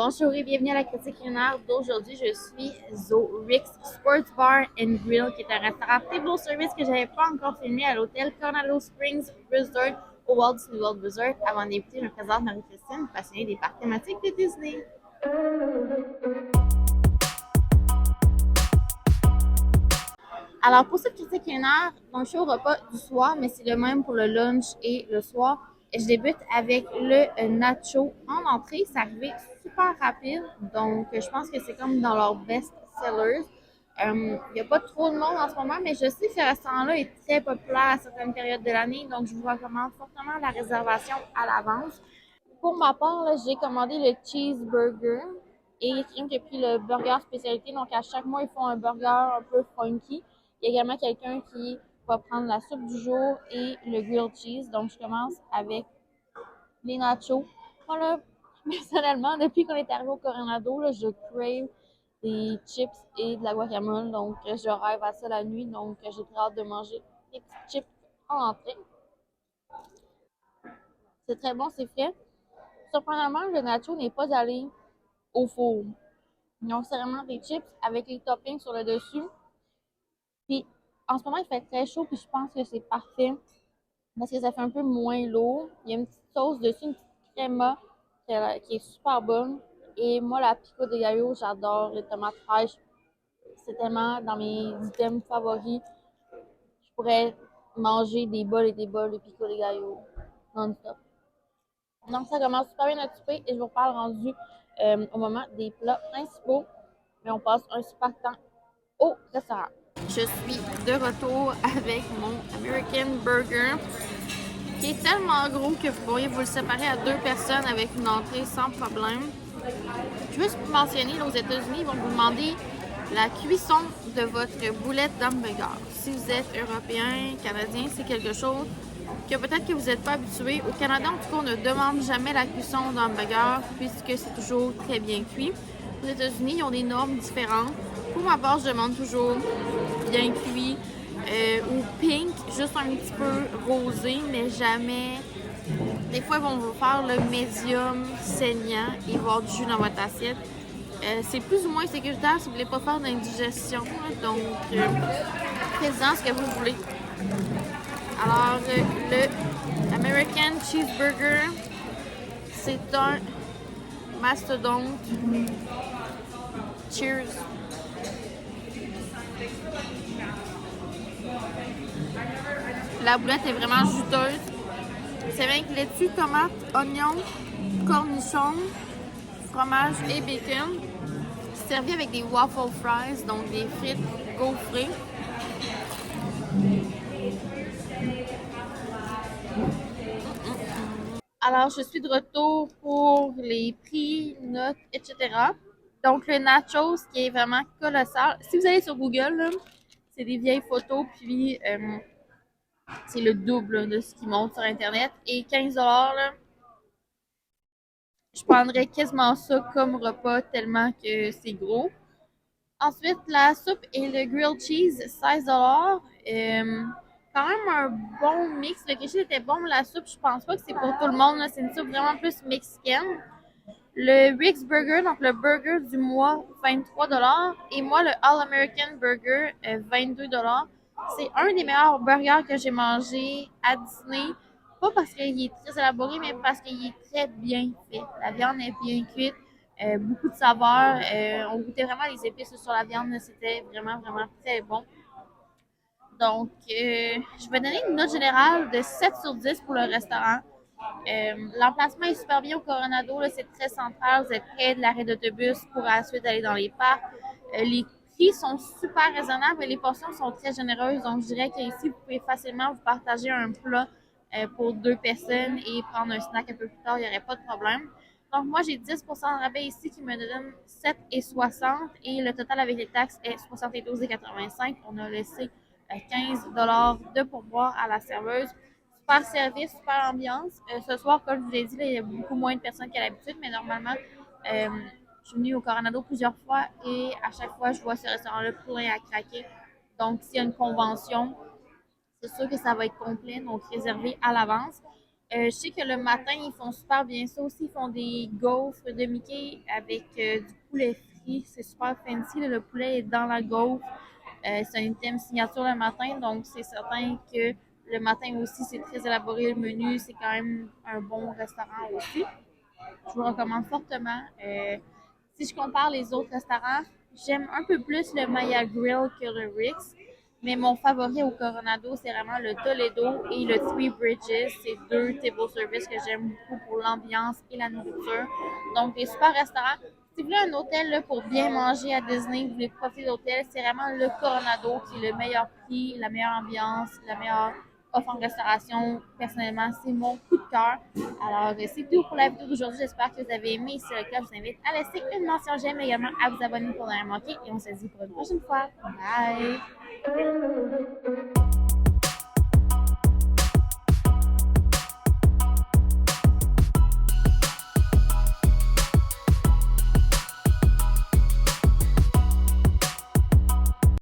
Bonjour et bienvenue à la critique culinaire d'aujourd'hui. Je suis au Rick's Sports Bar and Grill, qui est un restaurant table service que j'avais pas encore filmé à l'hôtel Coronado Springs Resort au Walt Disney World Resort. Avant de débuter, je me présente Marie-Christine, passionnée des parcs thématiques de Disney. Alors, pour cette critique culinaire, donc je suis au repas du soir, mais c'est le même pour le lunch et le soir. Je débute avec le nacho en entrée. C'est arrivé super rapide, donc je pense que c'est comme dans leurs best sellers. Il n'y a pas trop de monde en ce moment, mais je sais que ce restaurant-là est très populaire à certaines périodes de l'année, donc je vous recommande fortement la réservation à l'avance. Pour ma part, là, j'ai commandé le cheeseburger et il que j'ai pris le burger spécialité. Donc, à chaque mois, ils font un burger un peu funky. Il y a également quelqu'un qui va prendre la soupe du jour et le grilled cheese. Donc, je commence avec les nachos. Voilà, personnellement, depuis qu'on est arrivé au Coronado, là, je crave des chips et de la guacamole. Donc, je rêve à ça la nuit. Donc, j'ai très hâte de manger des petits chips en entrée. C'est très bon, c'est frais. Surprenamment, le nacho n'est pas allé au four. Donc, c'est vraiment des chips avec les toppings sur le dessus. Puis, en ce moment, il fait très chaud, puis je pense que c'est parfait parce que ça fait un peu moins lourd. Il y a une petite sauce dessus, une petite crema qui est super bonne. Et moi, la pico de gallo, j'adore les tomates fraîches. C'est tellement dans mes items favoris. Je pourrais manger des bols et des bols de pico de gallo non-stop. Donc, ça commence super bien notre souper et je vous parle rendu au moment des plats principaux. Mais on passe un super temps au restaurant. Je suis de retour avec mon American Burger qui est tellement gros que vous pourriez vous le séparer à deux personnes avec une entrée sans problème. Juste pour mentionner, là, aux États-Unis, ils vont vous demander la cuisson de votre boulette d'hamburger. Si vous êtes européen, canadien, c'est quelque chose que peut-être que vous n'êtes pas habitué. Au Canada, en tout cas, on ne demande jamais la cuisson d'hamburger puisque c'est toujours très bien cuit. Aux États-Unis, ils ont des normes différentes. Pour ma part, je demande toujours bien cuit ou pink, juste un petit peu rosé, mais jamais. Des fois, ils vont vous faire le médium saignant et avoir du jus dans votre assiette. C'est plus ou moins sécuritaire si vous ne voulez pas faire d'indigestion. Donc, faites-en ce que vous voulez. Alors, le American Cheeseburger, c'est un mastodonte. Cheers! La boulette est vraiment juteuse. C'est bien que laitue, tomate, oignon, cornichon, fromage et bacon. Servi avec des waffle fries, donc des frites gaufrées. Alors, je suis de retour pour les prix, notes, etc. Donc, le nachos qui est vraiment colossal. Si vous allez sur Google, là, c'est des vieilles photos, puis c'est le double de ce qui monte sur Internet. Et 15$, là, je prendrais quasiment ça comme repas tellement que c'est gros. Ensuite, la soupe et le grilled cheese, 16$. Quand même un bon mix. Le grilled cheese était bon, mais la soupe, je pense pas que c'est pour tout le monde. C'est une soupe vraiment plus mexicaine. Le Rick's Burger, donc le burger du mois, 23$. Et moi, le All-American Burger, 22$. C'est un des meilleurs burgers que j'ai mangé à Disney. Pas parce qu'il est très élaboré, mais parce qu'il est très bien fait. La viande est bien cuite, beaucoup de saveurs. On goûtait vraiment les épices sur la viande. C'était vraiment, vraiment très bon. Donc, je vais donner une note générale de 7 sur 10 pour le restaurant. L'emplacement est super bien au Coronado, c'est très central, vous êtes près de l'arrêt d'autobus pour ensuite aller dans les parcs. Les prix sont super raisonnables et les portions sont très généreuses, donc je dirais qu'ici, vous pouvez facilement vous partager un plat pour deux personnes et prendre un snack un peu plus tard, il n'y aurait pas de problème. Donc moi, j'ai 10% de rabais ici qui me donne 7,60 et le total avec les taxes est 72,85. On a laissé 15$ de pourboire à la serveuse. Super service, super ambiance. Ce soir, comme je vous l'ai dit, là, il y a beaucoup moins de personnes qu'à l'habitude, mais normalement, je suis venue au Coronado plusieurs fois et à chaque fois, je vois ce restaurant-là plein à craquer. Donc, s'il y a une convention, c'est sûr que ça va être complet, donc réservé à l'avance. Je sais que le matin, ils font super bien ça aussi. Ils font des gaufres de Mickey avec du poulet frit. C'est super fancy, là. Le poulet est dans la gaufre. C'est un item signature le matin, donc c'est certain que le matin aussi, c'est très élaboré le menu. C'est quand même un bon restaurant aussi. Je vous recommande fortement. Si je compare les autres restaurants, j'aime un peu plus le Maya Grill que le Rick's. Mais mon favori au Coronado, c'est vraiment le Toledo et le Three Bridges. C'est deux table service que j'aime beaucoup pour l'ambiance et la nourriture. Donc, des super restaurants. Si vous voulez un hôtel là, pour bien manger à Disney, vous voulez profiter d'hôtel, c'est vraiment le Coronado qui est le meilleur prix, la meilleure ambiance, la meilleure offre en restauration. Personnellement, c'est mon coup de cœur. Alors, c'est tout pour la vidéo d'aujourd'hui. J'espère que vous avez aimé. Si c'est le cas, je vous invite à laisser une mention j'aime, mais également à vous abonner pour ne rien manquer. Et on se dit pour une prochaine fois. Bye!